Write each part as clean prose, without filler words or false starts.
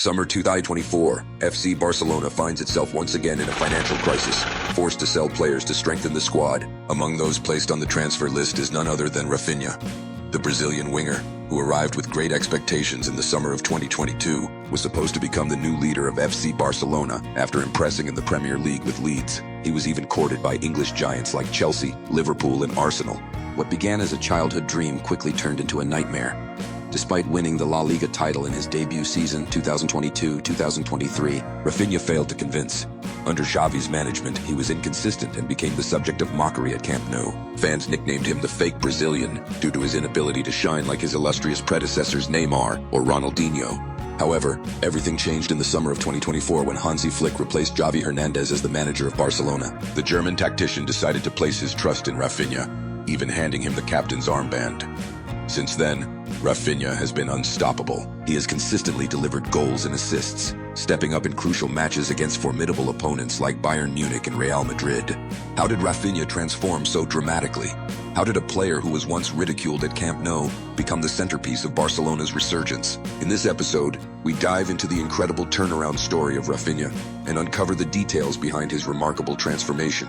Summer 2024, FC Barcelona finds itself once again in a financial crisis, forced to sell players to strengthen the squad. Among those placed on the transfer list is none other than Raphinha. The Brazilian winger, who arrived with great expectations in the summer of 2022, was supposed to become the new leader of FC Barcelona after impressing in the Premier League with Leeds. He was even courted by English giants like Chelsea, Liverpool, and Arsenal. What began as a childhood dream quickly turned into a nightmare. Despite winning the La Liga title in his debut season 2022-2023, Raphinha failed to convince. Under Xavi's management, he was inconsistent and became the subject of mockery at Camp Nou. Fans nicknamed him the fake Brazilian due to his inability to shine like his illustrious predecessors Neymar or Ronaldinho. However, everything changed in the summer of 2024 when Hansi Flick replaced Xavi Hernandez as the manager of Barcelona. The German tactician decided to place his trust in Raphinha, even handing him the captain's armband. Since then, Raphinha has been unstoppable. He has consistently delivered goals and assists, stepping up in crucial matches against formidable opponents like Bayern Munich and Real Madrid. How did Raphinha transform so dramatically? How did a player who was once ridiculed at Camp Nou become the centerpiece of Barcelona's resurgence? In this episode, we dive into the incredible turnaround story of Raphinha and uncover the details behind his remarkable transformation.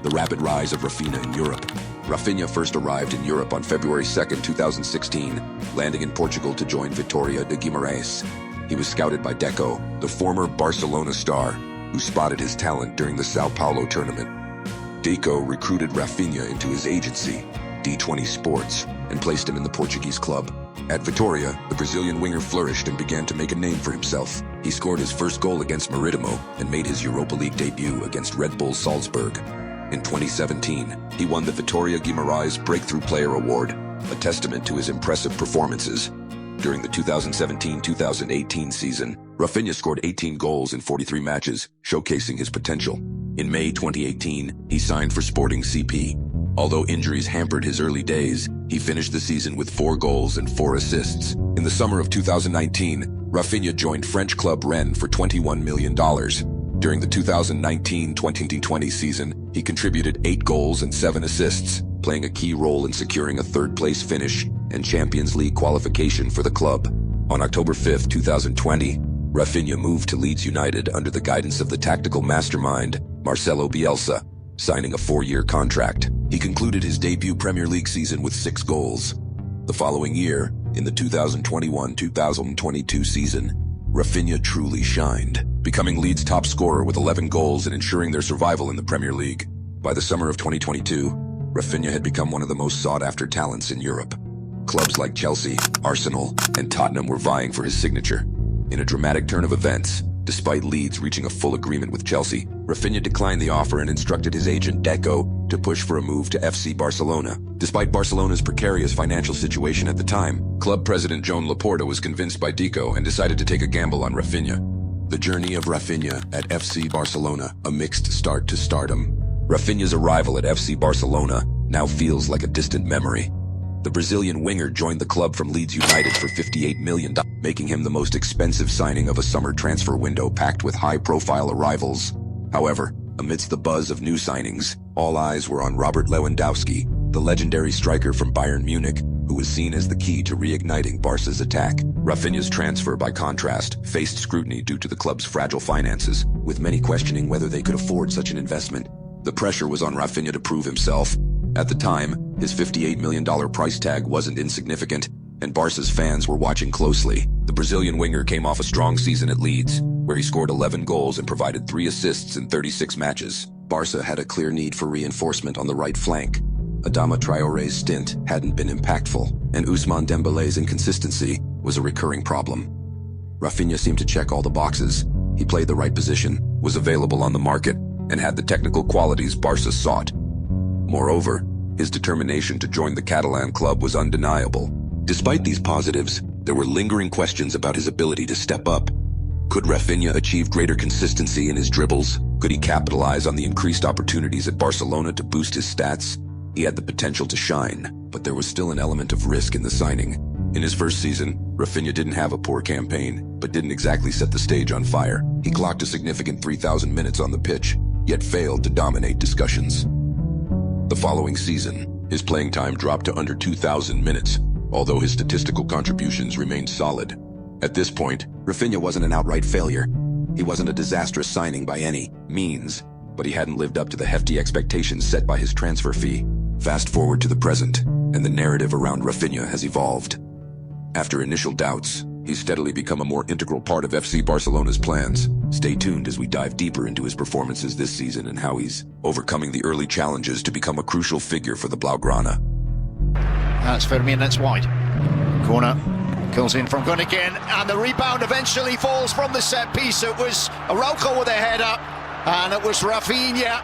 The rapid rise of Raphina in Europe. Raphinha first arrived in Europe on February 2, 2016, landing in Portugal to join Vitória de Guimarães. He was scouted by Deco, the former Barcelona star, who spotted his talent during the Sao Paulo tournament. Deco recruited Raphinha into his agency, D20 Sports, and placed him in the Portuguese club. At Vitória, the Brazilian winger flourished and began to make a name for himself. He scored his first goal against Maritimo and made his Europa League debut against Red Bull Salzburg. In 2017, he won the Vitória Guimarães Breakthrough Player Award, a testament to his impressive performances. During the 2017-2018 season, Raphinha scored 18 goals in 43 matches, showcasing his potential. In May 2018, he signed for Sporting CP. Although injuries hampered his early days, he finished the season with 4 goals and 4 assists. In the summer of 2019, Raphinha joined French club Rennes for $21 million. During the 2019-2020 season, he contributed 8 goals and 7 assists, playing a key role in securing a third-place finish and Champions League qualification for the club. On October 5, 2020, Raphinha moved to Leeds United under the guidance of the tactical mastermind, Marcelo Bielsa, signing a 4-year contract. He concluded his debut Premier League season with 6 goals. The following year, in the 2021-2022 season, Raphinha truly shined, becoming Leeds' top scorer with 11 goals and ensuring their survival in the Premier League. By the summer of 2022, Raphinha had become one of the most sought-after talents in Europe. Clubs like Chelsea, Arsenal, and Tottenham were vying for his signature. In a dramatic turn of events, despite Leeds reaching a full agreement with Chelsea, Raphinha declined the offer and instructed his agent Deco to push for a move to FC Barcelona. Despite Barcelona's precarious financial situation at the time, club president Joan Laporta was convinced by Deco and decided to take a gamble on Raphinha. The journey of Raphinha at FC Barcelona, a mixed start to stardom. Raphinha's arrival at FC Barcelona now feels like a distant memory. The Brazilian winger joined the club from Leeds United for $58 million, making him the most expensive signing of a summer transfer window packed with high-profile arrivals. However, amidst the buzz of new signings, all eyes were on Robert Lewandowski, the legendary striker from Bayern Munich, who was seen as the key to reigniting Barca's attack. Raphinha's transfer, by contrast, faced scrutiny due to the club's fragile finances, with many questioning whether they could afford such an investment. The pressure was on Raphinha to prove himself. At the time, his $58 million price tag wasn't insignificant, and Barca's fans were watching closely. The Brazilian winger came off a strong season at Leeds, where he scored 11 goals and provided 3 assists in 36 matches. Barca had a clear need for reinforcement on the right flank. Adama Traore's stint hadn't been impactful, and Ousmane Dembele's inconsistency was a recurring problem. Raphinha seemed to check all the boxes. He played the right position, was available on the market, and had the technical qualities Barca sought. Moreover, his determination to join the Catalan club was undeniable. Despite these positives, there were lingering questions about his ability to step up. Could Raphinha achieve greater consistency in his dribbles? Could he capitalize on the increased opportunities at Barcelona to boost his stats? He had the potential to shine, but there was still an element of risk in the signing. In his first season, Raphinha didn't have a poor campaign, but didn't exactly set the stage on fire. He clocked a significant 3,000 minutes on the pitch, yet failed to dominate discussions. The following season, his playing time dropped to under 2,000 minutes, although his statistical contributions remained solid. At this point, Raphinha wasn't an outright failure. He wasn't a disastrous signing by any means, but he hadn't lived up to the hefty expectations set by his transfer fee. Fast forward to the present, and the narrative around Raphinha has evolved. After initial doubts, he's steadily become a more integral part of FC Barcelona's plans. Stay tuned as we dive deeper into his performances this season and how he's overcoming the early challenges to become a crucial figure for the Blaugrana. That's Fermin, that's wide. Corner, curls in from Gunnigan, and the rebound eventually falls from the set piece. It was Araujo with a header, and it was Raphinha.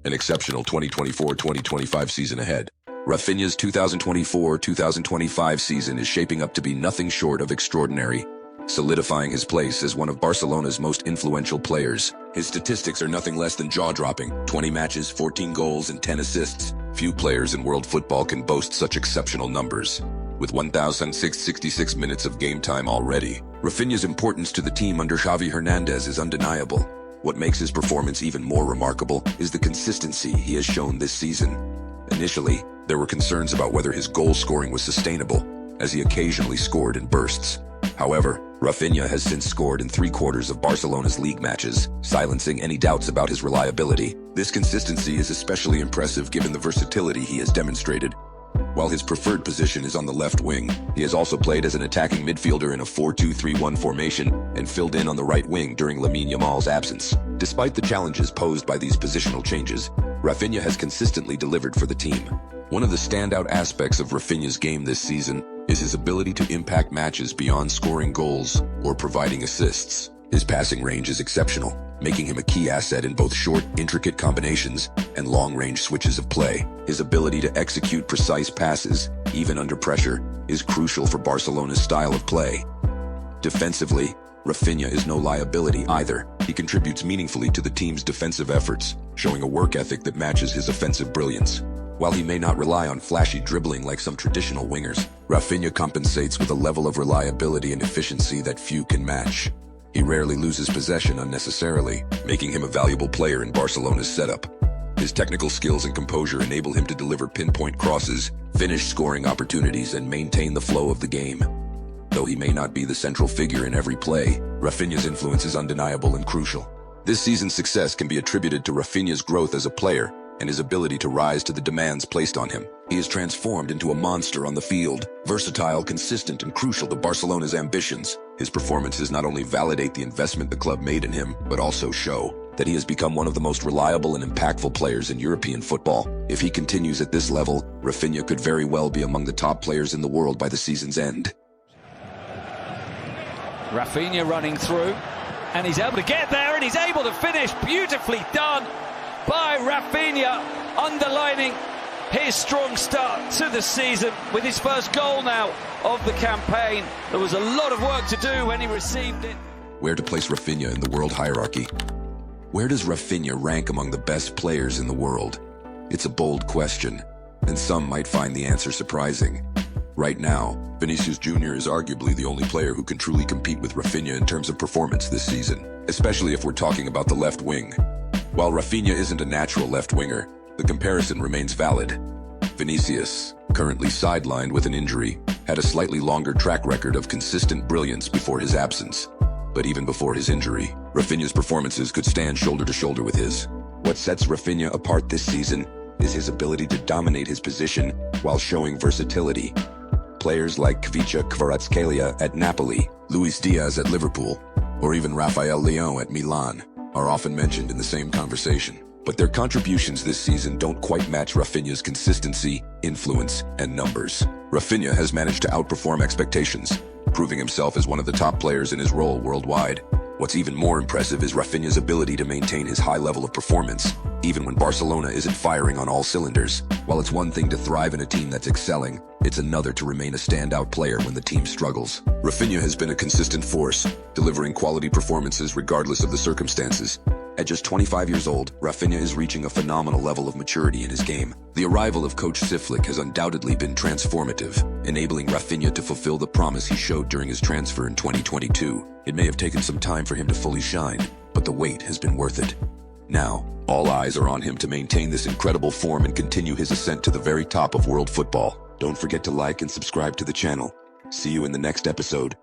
An exceptional 2024-2025 season ahead. Raphinha's 2024-2025 season is shaping up to be nothing short of extraordinary, solidifying his place as one of Barcelona's most influential players. His statistics are nothing less than jaw-dropping: 20 matches, 14 goals, and 10 assists. Few players in world football can boast such exceptional numbers. With 1,666 minutes of game time already, Raphinha's importance to the team under Xavi Hernandez is undeniable. What makes his performance even more remarkable is the consistency he has shown this season. Initially, there were concerns about whether his goal scoring was sustainable, as he occasionally scored in bursts. However, Raphinha has since scored in 3/4 of Barcelona's league matches, silencing any doubts about his reliability. This consistency is especially impressive given the versatility he has demonstrated. While his preferred position is on the left wing, he has also played as an attacking midfielder in a 4-2-3-1 formation and filled in on the right wing during Lamine Yamal's absence. Despite the challenges posed by these positional changes, Raphinha has consistently delivered for the team. One of the standout aspects of Raphinha's game this season is his ability to impact matches beyond scoring goals or providing assists. His passing range is exceptional, making him a key asset in both short, intricate combinations and long-range switches of play. His ability to execute precise passes, even under pressure, is crucial for Barcelona's style of play. Defensively, Raphinha is no liability either. He contributes meaningfully to the team's defensive efforts, showing a work ethic that matches his offensive brilliance. While he may not rely on flashy dribbling like some traditional wingers, Raphinha compensates with a level of reliability and efficiency that few can match. He rarely loses possession unnecessarily, making him a valuable player in Barcelona's setup. His technical skills and composure enable him to deliver pinpoint crosses, finish scoring opportunities, and maintain the flow of the game. Though he may not be the central figure in every play, Raphinha's influence is undeniable and crucial. This season's success can be attributed to Raphinha's growth as a player and his ability to rise to the demands placed on him. He is transformed into a monster on the field, versatile, consistent, and crucial to Barcelona's ambitions. His performances not only validate the investment the club made in him, but also show that he has become one of the most reliable and impactful players in European football. If he continues at this level, Raphinha could very well be among the top players in the world by the season's end. Raphinha running through, and he's able to get there, and he's able to finish. Beautifully done by Raphinha, underlining his strong start to the season with his first goal now of the campaign. There was a lot of work to do when he received it. Where to place Raphinha in the world hierarchy? Where does Raphinha rank among the best players in the world? It's a bold question, and some might find the answer surprising. Right now, Vinicius Jr. is arguably the only player who can truly compete with Raphinha in terms of performance this season, especially if we're talking about the left wing. While Raphinha isn't a natural left winger, the comparison remains valid. Vinicius, currently sidelined with an injury, had a slightly longer track record of consistent brilliance before his absence. But even before his injury, Raphinha's performances could stand shoulder to shoulder with his. What sets Raphinha apart this season is his ability to dominate his position while showing versatility. Players like Kvicha Kvaratskhelia at Napoli, Luis Diaz at Liverpool, or even Raphael Leão at Milan are often mentioned in the same conversation. But their contributions this season don't quite match Raphinha's consistency, influence, and numbers. Raphinha has managed to outperform expectations, proving himself as one of the top players in his role worldwide. What's even more impressive is Raphinha's ability to maintain his high level of performance, even when Barcelona isn't firing on all cylinders. While it's one thing to thrive in a team that's excelling, it's another to remain a standout player when the team struggles. Raphinha has been a consistent force, delivering quality performances regardless of the circumstances. At just 25 years old, Raphinha is reaching a phenomenal level of maturity in his game. The arrival of coach Siflik has undoubtedly been transformative, enabling Raphinha to fulfill the promise he showed during his transfer in 2022. It may have taken some time for him to fully shine, but the wait has been worth it. Now, all eyes are on him to maintain this incredible form and continue his ascent to the very top of world football. Don't forget to like and subscribe to the channel. See you in the next episode.